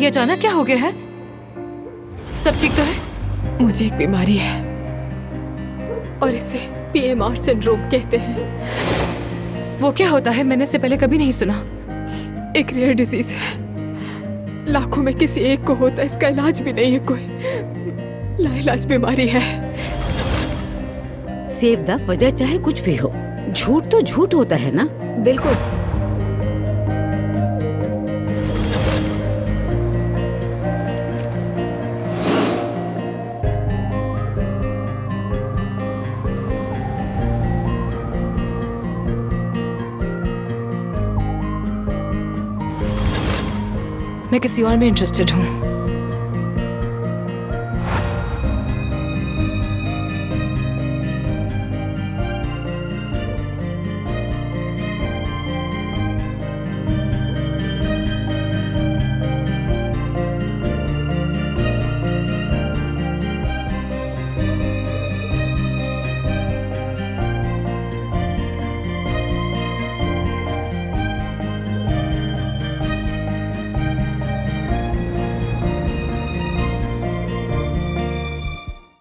ये अचानक क्या हो गया है? सब ठीक तो है? मुझे एक बीमारी है और इसे PMR सिंड्रोम कहते हैं। वो क्या होता है? मैंने इससे पहले कभी नहीं सुना। एक रेयर डिजीज है, लाखों में किसी एक को होता है, इसका इलाज भी नहीं है कोई, लाइलाज बीमारी है। सेव द वजह चाहे कुछ भी हो, झूठ तो झूठ होता है ना। बिल्कुल। मैं किसी और में इंटरेस्टेड हूँ।